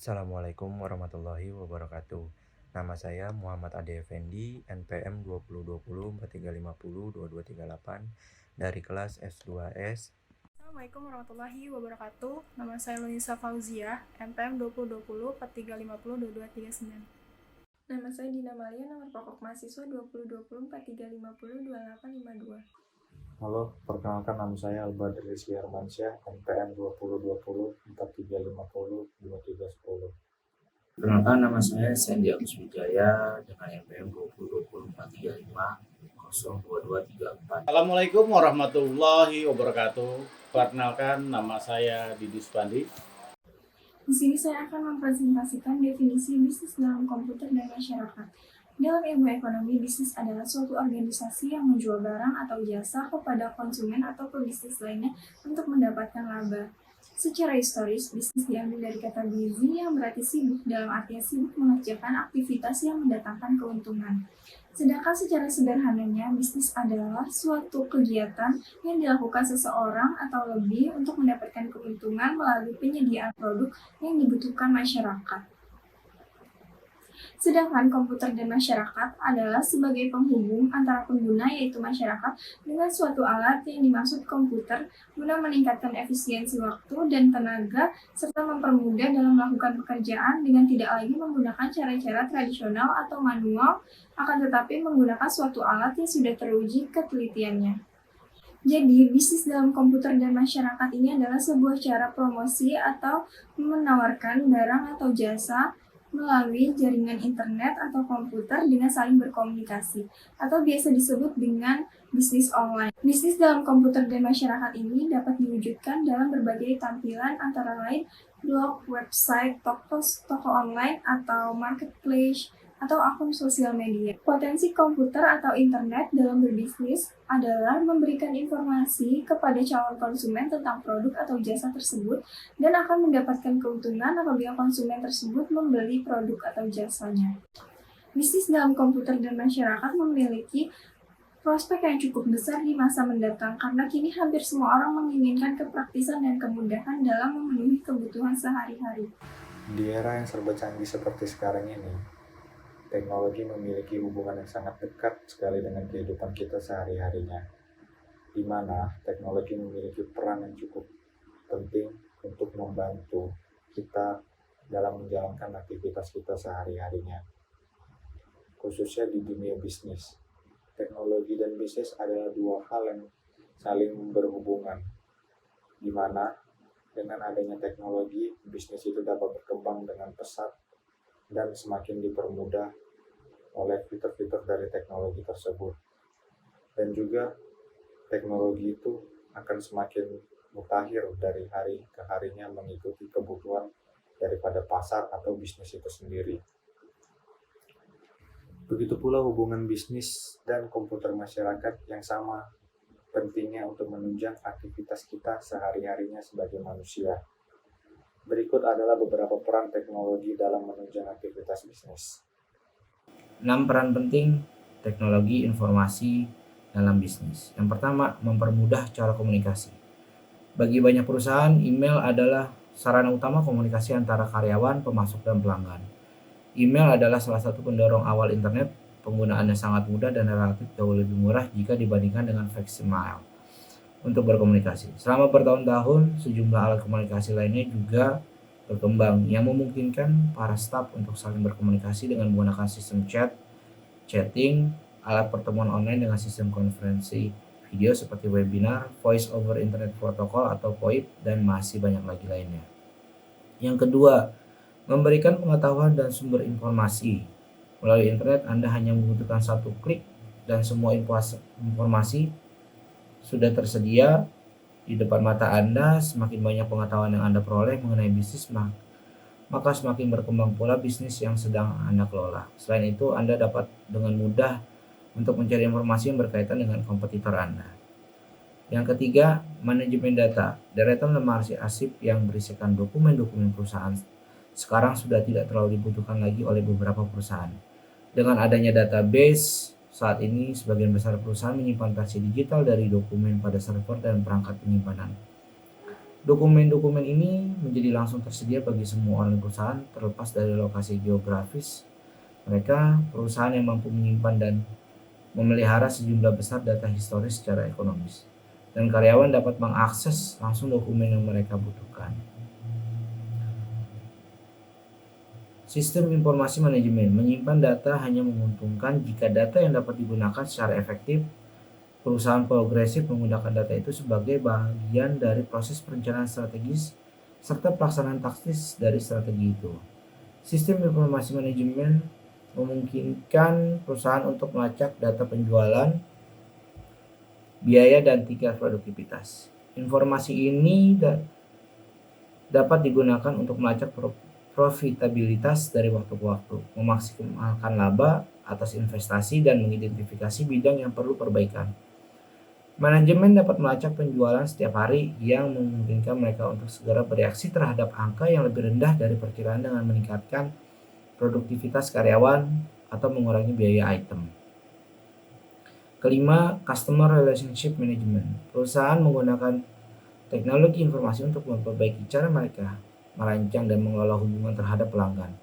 Assalamualaikum warahmatullahi wabarakatuh. Nama saya Muhammad Ade Effendi, NPM 2020-2350-2238 dari kelas S2S. Assalamualaikum warahmatullahi wabarakatuh. Nama saya Lunisa Fauzia, NPM 2020-4350-2239. Nama saya Dina Malia, nomor pokok mahasiswa 2020-4350-2852. Halo, perkenalkan nama saya Albadri Rizky Hermansyah, NPM 2020-4350-2310. Perkenalkan, nama saya Sandy Agus Wijaya dengan NPM 2020-435-02234. Assalamualaikum warahmatullahi wabarakatuh. Perkenalkan, nama saya Didi Spandi. Di sini saya akan mempresentasikan definisi bisnis dalam komputer dan masyarakat. Dalam ilmu ekonomi, bisnis adalah suatu organisasi yang menjual barang atau jasa kepada konsumen atau pebisnis lainnya untuk mendapatkan laba. Secara historis, bisnis diambil dari kata busy yang berarti sibuk, dalam artian sibuk mengerjakan aktivitas yang mendatangkan keuntungan. Sedangkan secara sederhananya, bisnis adalah suatu kegiatan yang dilakukan seseorang atau lebih untuk mendapatkan keuntungan melalui penyediaan produk yang dibutuhkan masyarakat. Sedangkan komputer dan masyarakat adalah sebagai penghubung antara pengguna, yaitu masyarakat, dengan suatu alat yang dimaksud komputer guna meningkatkan efisiensi waktu dan tenaga serta mempermudah dalam melakukan pekerjaan dengan tidak lagi menggunakan cara-cara tradisional atau manual, akan tetapi menggunakan suatu alat yang sudah teruji ketelitiannya. Jadi, bisnis dalam komputer dan masyarakat ini adalah sebuah cara promosi atau menawarkan barang atau jasa melalui jaringan internet atau komputer dengan saling berkomunikasi, atau biasa disebut dengan bisnis online. Bisnis dalam komputer dan masyarakat ini dapat diwujudkan dalam berbagai tampilan, antara lain blog, website, toko online, atau marketplace, atau akun sosial media. Potensi komputer atau internet dalam berbisnis adalah memberikan informasi kepada calon konsumen tentang produk atau jasa tersebut dan akan mendapatkan keuntungan apabila konsumen tersebut membeli produk atau jasanya. Bisnis dalam komputer dan masyarakat memiliki prospek yang cukup besar di masa mendatang karena kini hampir semua orang menginginkan kepraktisan dan kemudahan dalam memenuhi kebutuhan sehari-hari. Di era yang serba canggih seperti sekarang ini, teknologi memiliki hubungan yang sangat dekat sekali dengan kehidupan kita sehari-harinya, di mana teknologi memiliki peran yang cukup penting untuk membantu kita dalam menjalankan aktivitas kita sehari-harinya, khususnya di dunia bisnis. Teknologi dan bisnis adalah dua hal yang saling berhubungan, di mana dengan adanya teknologi, bisnis itu dapat berkembang dengan pesat dan semakin dipermudah oleh fitur-fitur dari teknologi tersebut. Dan juga teknologi itu akan semakin mutakhir dari hari ke harinya mengikuti kebutuhan daripada pasar atau bisnis itu sendiri. Begitu pula hubungan bisnis dan komputer masyarakat yang sama pentingnya untuk menunjang aktivitas kita sehari-harinya sebagai manusia. Berikut adalah beberapa peran teknologi dalam menunjang aktivitas bisnis. 6 peran penting teknologi informasi dalam bisnis. Yang pertama, mempermudah cara komunikasi. Bagi banyak perusahaan, email adalah sarana utama komunikasi antara karyawan, pemasok, dan pelanggan. Email adalah salah satu pendorong awal internet. Penggunaannya sangat mudah dan relatif jauh lebih murah jika dibandingkan dengan fax email untuk berkomunikasi. Selama bertahun-tahun, sejumlah alat komunikasi lainnya juga berkembang yang memungkinkan para staf untuk saling berkomunikasi dengan menggunakan sistem chatting, alat pertemuan online dengan sistem konferensi video seperti webinar, voice over internet protocol atau VoIP, dan masih banyak lagi lainnya. Yang kedua, memberikan pengetahuan dan sumber informasi. Melalui internet, Anda hanya membutuhkan satu klik dan semua informasi sudah tersedia di depan mata Anda. Semakin banyak pengetahuan yang Anda peroleh mengenai bisnis, maka semakin berkembang pula bisnis yang sedang Anda kelola. Selain itu, Anda dapat dengan mudah untuk mencari informasi yang berkaitan dengan kompetitor Anda. Yang ketiga, manajemen data. Deretan lembar arsip yang berisikan dokumen-dokumen perusahaan sekarang sudah tidak terlalu dibutuhkan lagi oleh beberapa perusahaan. Dengan adanya database, saat ini sebagian besar perusahaan menyimpan versi digital dari dokumen pada server dan perangkat penyimpanan. Dokumen-dokumen ini menjadi langsung tersedia bagi semua orang di perusahaan terlepas dari lokasi geografis mereka. Perusahaan yang mampu menyimpan dan memelihara sejumlah besar data historis secara ekonomis, dan karyawan dapat mengakses langsung dokumen yang mereka butuhkan. Sistem informasi manajemen menyimpan data hanya menguntungkan jika data yang dapat digunakan secara efektif. Perusahaan progresif menggunakan data itu sebagai bagian dari proses perencanaan strategis serta pelaksanaan taktis dari strategi itu. Sistem informasi manajemen memungkinkan perusahaan untuk melacak data penjualan, biaya, dan tingkat produktivitas. Informasi ini dapat digunakan untuk melacak profitabilitas dari waktu ke waktu, memaksimalkan laba atas investasi, dan mengidentifikasi bidang yang perlu perbaikan. Manajemen dapat melacak penjualan setiap hari yang memungkinkan mereka untuk segera bereaksi terhadap angka yang lebih rendah dari perkiraan dengan meningkatkan produktivitas karyawan atau mengurangi biaya item. Kelima, Customer Relationship Management. Perusahaan menggunakan teknologi informasi untuk memperbaiki cara mereka merancang dan mengelola hubungan terhadap pelanggan.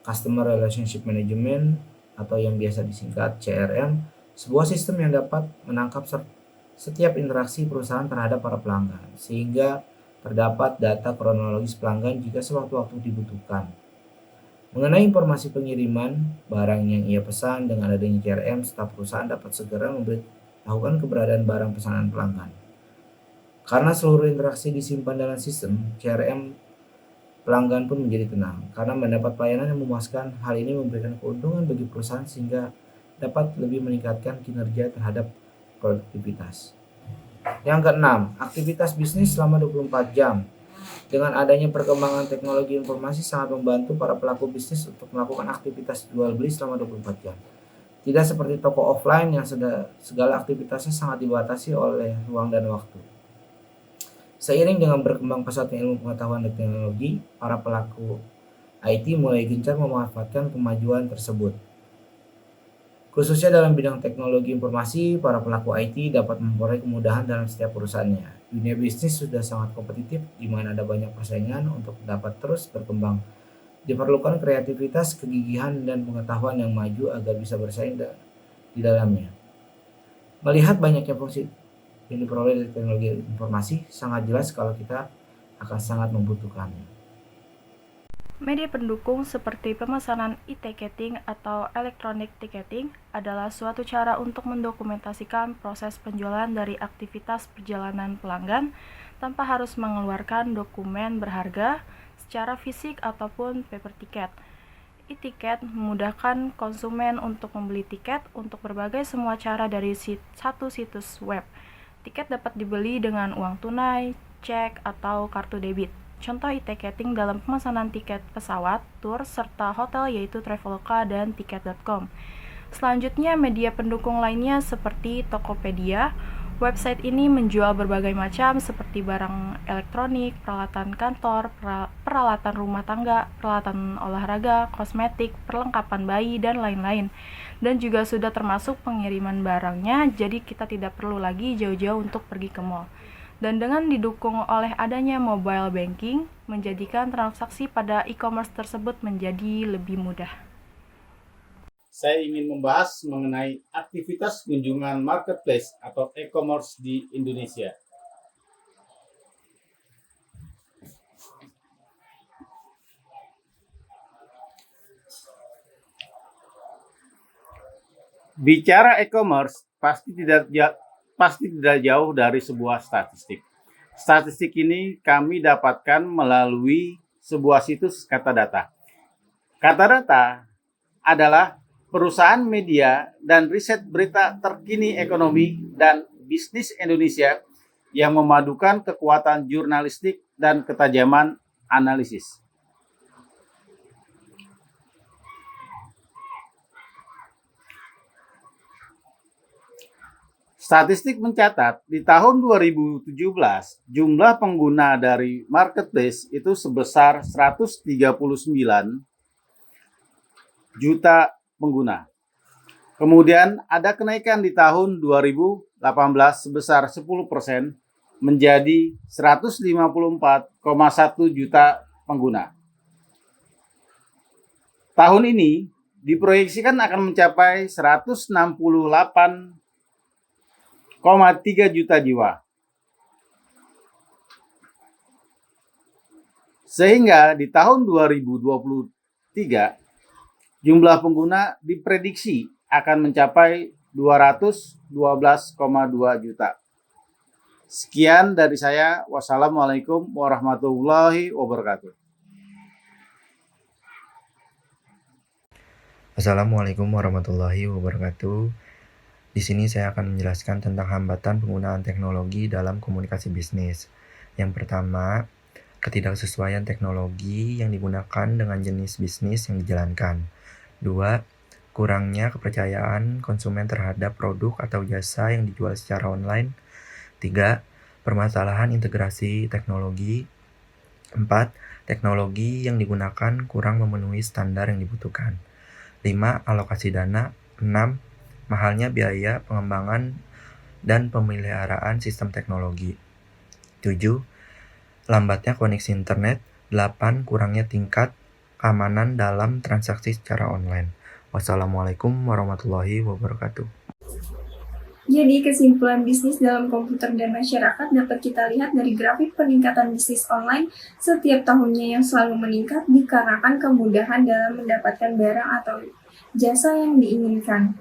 Customer Relationship Management atau yang biasa disingkat CRM, sebuah sistem yang dapat menangkap setiap interaksi perusahaan terhadap para pelanggan, sehingga terdapat data kronologis pelanggan jika sewaktu-waktu dibutuhkan. Mengenai informasi pengiriman barang yang ia pesan, dengan adanya CRM, staf perusahaan dapat segera memberitahukan keberadaan barang pesanan pelanggan. Karena seluruh interaksi disimpan dalam sistem CRM, pelanggan pun menjadi tenang karena mendapat pelayanan yang memuaskan. Hal ini memberikan keuntungan bagi perusahaan sehingga dapat lebih meningkatkan kinerja terhadap produktivitas. Yang keenam, aktivitas bisnis selama 24 jam. Dengan adanya perkembangan teknologi informasi sangat membantu para pelaku bisnis untuk melakukan aktivitas jual beli selama 24 jam. Tidak seperti toko offline yang segala aktivitasnya sangat dibatasi oleh ruang dan waktu. Seiring dengan berkembang pesatnya ilmu pengetahuan dan teknologi, para pelaku IT mulai gencar memanfaatkan kemajuan tersebut. Khususnya dalam bidang teknologi informasi, para pelaku IT dapat memperoleh kemudahan dalam setiap perusahaannya. Dunia bisnis sudah sangat kompetitif, di mana ada banyak persaingan untuk dapat terus berkembang. Diperlukan kreativitas, kegigihan, dan pengetahuan yang maju agar bisa bersaing di dalamnya. Melihat banyaknya fungsi yang diperoleh dari teknologi informasi, sangat jelas kalau kita akan sangat membutuhkannya. Media pendukung seperti pemesanan e-ticketing atau electronic ticketing adalah suatu cara untuk mendokumentasikan proses penjualan dari aktivitas perjalanan pelanggan tanpa harus mengeluarkan dokumen berharga secara fisik ataupun paper ticket. E-ticket memudahkan konsumen untuk membeli tiket untuk berbagai semua cara dari satu situs web. Tiket dapat dibeli dengan uang tunai, cek, atau kartu debit. Contoh e-ticketing dalam pemesanan tiket pesawat, tur, serta hotel yaitu Traveloka dan Tiket.com. Selanjutnya, media pendukung lainnya seperti Tokopedia. Website ini menjual berbagai macam seperti barang elektronik, peralatan kantor, peralatan rumah tangga, peralatan olahraga, kosmetik, perlengkapan bayi, dan lain-lain. Dan juga sudah termasuk pengiriman barangnya, jadi kita tidak perlu lagi jauh-jauh untuk pergi ke mall. Dan dengan didukung oleh adanya mobile banking, menjadikan transaksi pada e-commerce tersebut menjadi lebih mudah. Saya ingin membahas mengenai aktivitas kunjungan marketplace atau e-commerce di Indonesia. Bicara e-commerce pasti tidak jauh dari sebuah statistik. Statistik ini kami dapatkan melalui sebuah situs Katadata. Katadata adalah perusahaan media dan riset berita terkini ekonomi dan bisnis Indonesia yang memadukan kekuatan jurnalistik dan ketajaman analisis. Statistik mencatat di tahun 2017 jumlah pengguna dari marketplace itu sebesar 139 juta pengguna. Kemudian ada kenaikan di tahun 2018 sebesar 10% menjadi 154,1 juta pengguna. Tahun ini diproyeksikan akan mencapai 168,3 juta jiwa. Sehingga di tahun 2023, jumlah pengguna diprediksi akan mencapai 212,2 juta. Sekian dari saya. Wassalamualaikum warahmatullahi wabarakatuh. Assalamualaikum warahmatullahi wabarakatuh. Di sini saya akan menjelaskan tentang hambatan penggunaan teknologi dalam komunikasi bisnis. Yang pertama, ketidaksesuaian teknologi yang digunakan dengan jenis bisnis yang dijalankan. 2. Kurangnya kepercayaan konsumen terhadap produk atau jasa yang dijual secara online. 3. Permasalahan integrasi teknologi. 4. Teknologi yang digunakan kurang memenuhi standar yang dibutuhkan. 5. Alokasi dana. 6. Mahalnya biaya pengembangan dan pemeliharaan sistem teknologi. 7. Lambatnya koneksi internet. 8. Kurangnya tingkat keamanan dalam transaksi secara online. Wassalamualaikum warahmatullahi wabarakatuh. Jadi, kesimpulan bisnis dalam komputer dan masyarakat dapat kita lihat dari grafik peningkatan bisnis online setiap tahunnya yang selalu meningkat dikarenakan kemudahan dalam mendapatkan barang atau jasa yang diinginkan.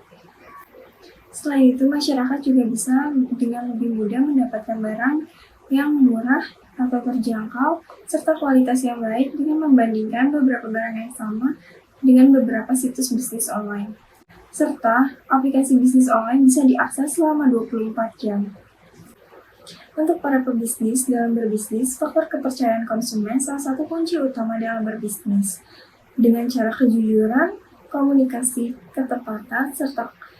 Selain itu, masyarakat juga bisa dengan lebih mudah mendapatkan barang yang murah atau terjangkau, serta kualitas yang baik dengan membandingkan beberapa barang yang sama dengan beberapa situs bisnis online. Serta, aplikasi bisnis online bisa diakses selama 24 jam. Untuk para pebisnis dalam berbisnis, faktor kepercayaan konsumen salah satu kunci utama dalam berbisnis. Dengan cara kejujuran, komunikasi, ketepatan,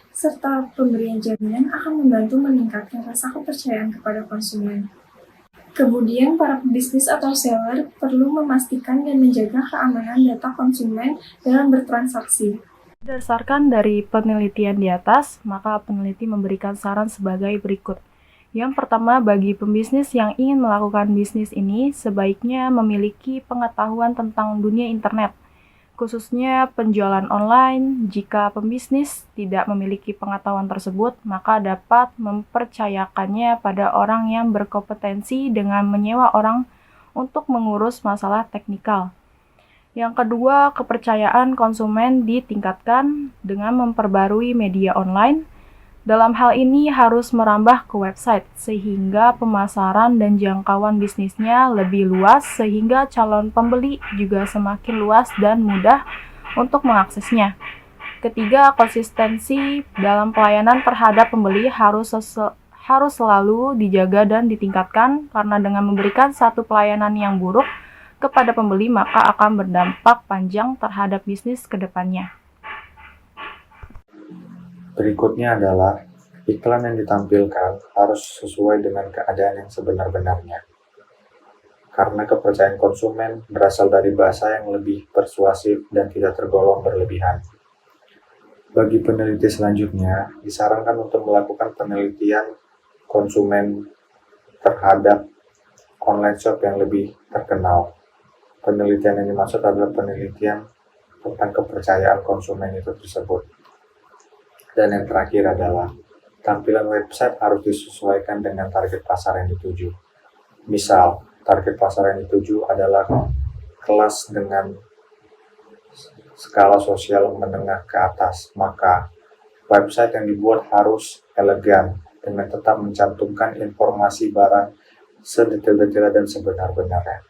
serta pemberian jaminan akan membantu meningkatkan rasa kepercayaan kepada konsumen. Kemudian, para pebisnis atau seller perlu memastikan dan menjaga keamanan data konsumen dalam bertransaksi. Berdasarkan dari penelitian di atas, maka peneliti memberikan saran sebagai berikut. Yang pertama, bagi pembisnis yang ingin melakukan bisnis ini, sebaiknya memiliki pengetahuan tentang dunia internet, khususnya penjualan online. Jika pembisnis tidak memiliki pengetahuan tersebut, maka dapat mempercayakannya pada orang yang berkompetensi dengan menyewa orang untuk mengurus masalah teknikal. Yang kedua, kepercayaan konsumen ditingkatkan dengan memperbarui media online. Dalam hal ini harus merambah ke website, sehingga pemasaran dan jangkauan bisnisnya lebih luas, sehingga calon pembeli juga semakin luas dan mudah untuk mengaksesnya. Ketiga, konsistensi dalam pelayanan terhadap pembeli harus selalu dijaga dan ditingkatkan, karena dengan memberikan satu pelayanan yang buruk kepada pembeli, maka akan berdampak panjang terhadap bisnis ke depannya. Berikutnya adalah iklan yang ditampilkan harus sesuai dengan keadaan yang sebenar-benarnya. Karena kepercayaan konsumen berasal dari bahasa yang lebih persuasif dan tidak tergolong berlebihan. Bagi peneliti selanjutnya, disarankan untuk melakukan penelitian konsumen terhadap online shop yang lebih terkenal. Penelitian yang dimaksud adalah penelitian tentang kepercayaan konsumen itu tersebut. Dan yang terakhir adalah tampilan website harus disesuaikan dengan target pasar yang dituju. Misal, target pasar yang dituju adalah kelas dengan skala sosial menengah ke atas, maka website yang dibuat harus elegan dengan tetap mencantumkan informasi barang sedetail-detail dan sebenar-benarnya.